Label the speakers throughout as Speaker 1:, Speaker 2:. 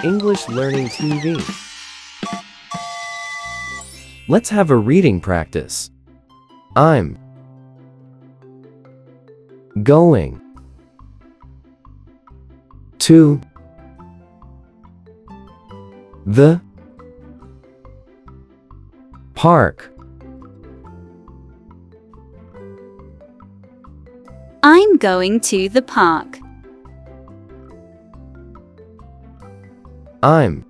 Speaker 1: English Learning TV. Let's have a reading practice. I'm going to the park.
Speaker 2: I'm going to the park.
Speaker 1: I'm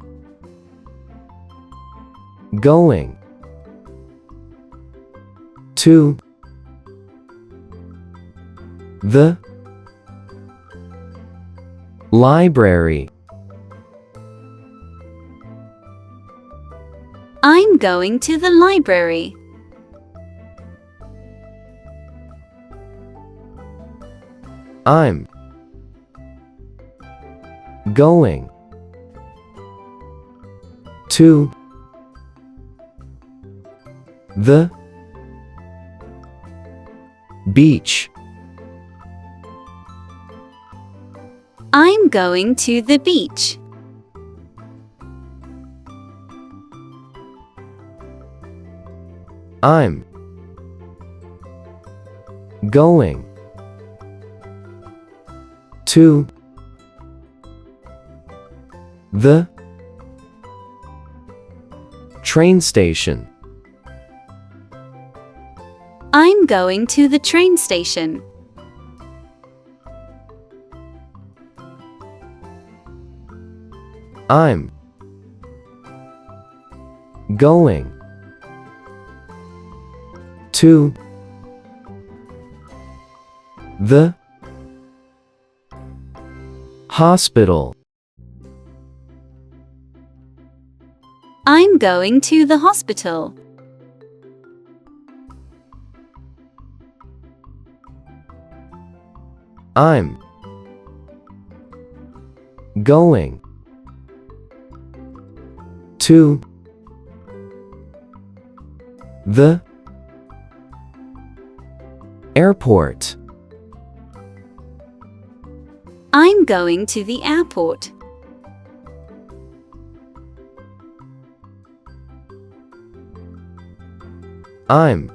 Speaker 1: going to the library.
Speaker 2: I'm going to the library.
Speaker 1: I'm going to the beach.
Speaker 2: I'm going to the beach.
Speaker 1: I'm going to the train station.
Speaker 2: I'm going to the train station.
Speaker 1: I'm going to the hospital.
Speaker 2: I'm going to the hospital.
Speaker 1: I'm going to the airport.
Speaker 2: I'm going to the airport.
Speaker 1: I'm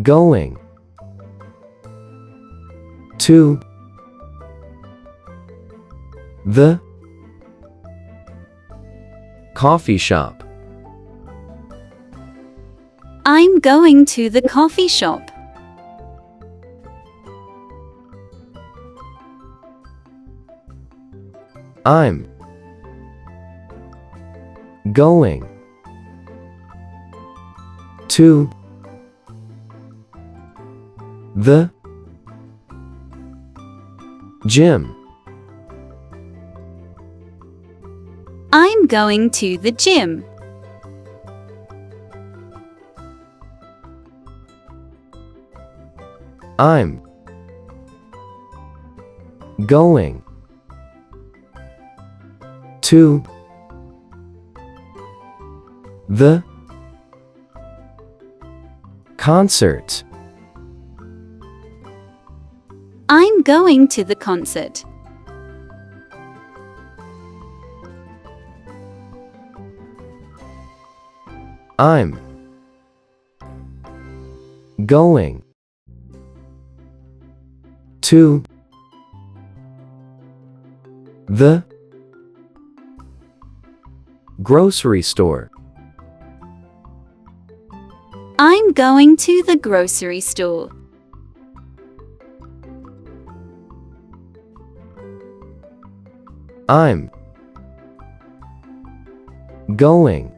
Speaker 1: going to the coffee shop.
Speaker 2: I'm going to the coffee shop.
Speaker 1: I'm going to the gym.
Speaker 2: I'm going to the gym.
Speaker 1: I'm going to the concert.
Speaker 2: I'm going to the concert.
Speaker 1: I'm going to the grocery store.
Speaker 2: I'm going to the grocery store.
Speaker 1: I'm going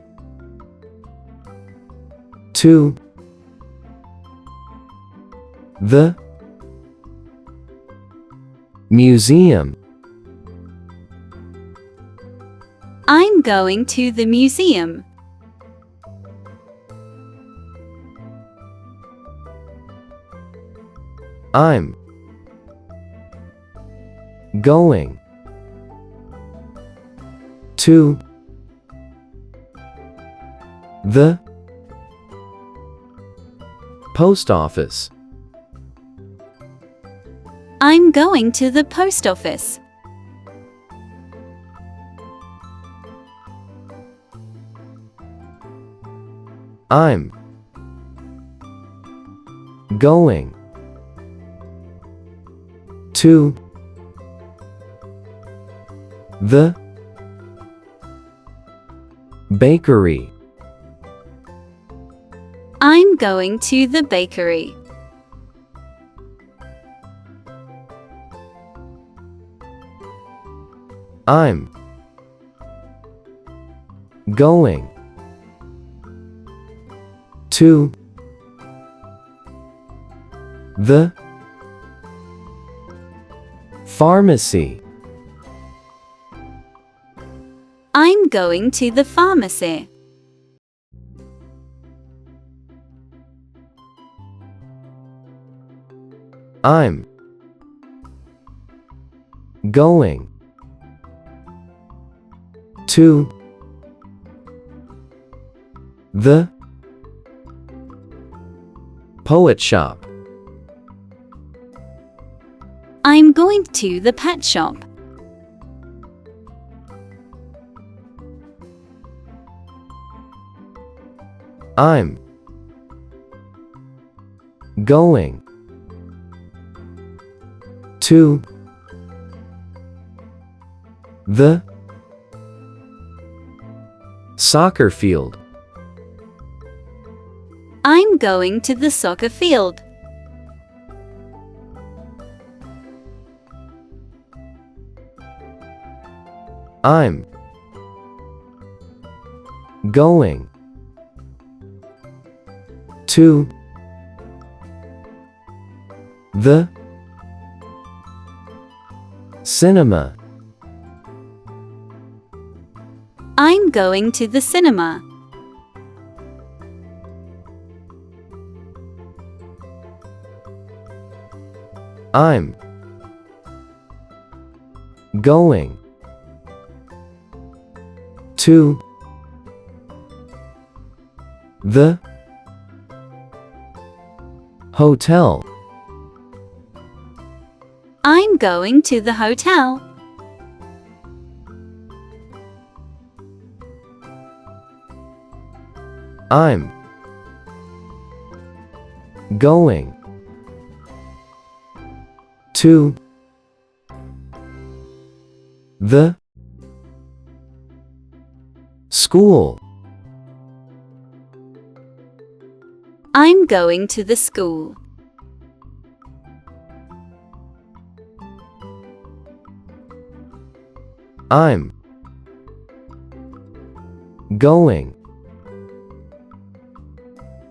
Speaker 1: to the museum.
Speaker 2: I'm going to the museum.
Speaker 1: I'm going to the post office.
Speaker 2: I'm going to the post office.
Speaker 1: I'm going to the bakery.
Speaker 2: I'm going to the bakery.
Speaker 1: I'm going to the pharmacy.
Speaker 2: I'm going to the pharmacy.
Speaker 1: I'm going to the poet shop.
Speaker 2: I'm going to the pet shop.
Speaker 1: I'm going to the soccer field.
Speaker 2: I'm going to the soccer field.
Speaker 1: I'm going to the cinema.
Speaker 2: I'm going to the cinema.
Speaker 1: I'm going to the hotel.
Speaker 2: I'm going to the hotel.
Speaker 1: I'm going to the school.
Speaker 2: I'm going to the school.
Speaker 1: I'm going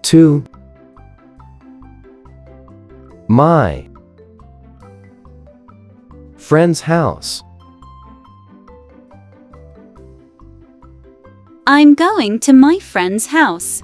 Speaker 1: to my friend's house.
Speaker 2: I'm going to my friend's house.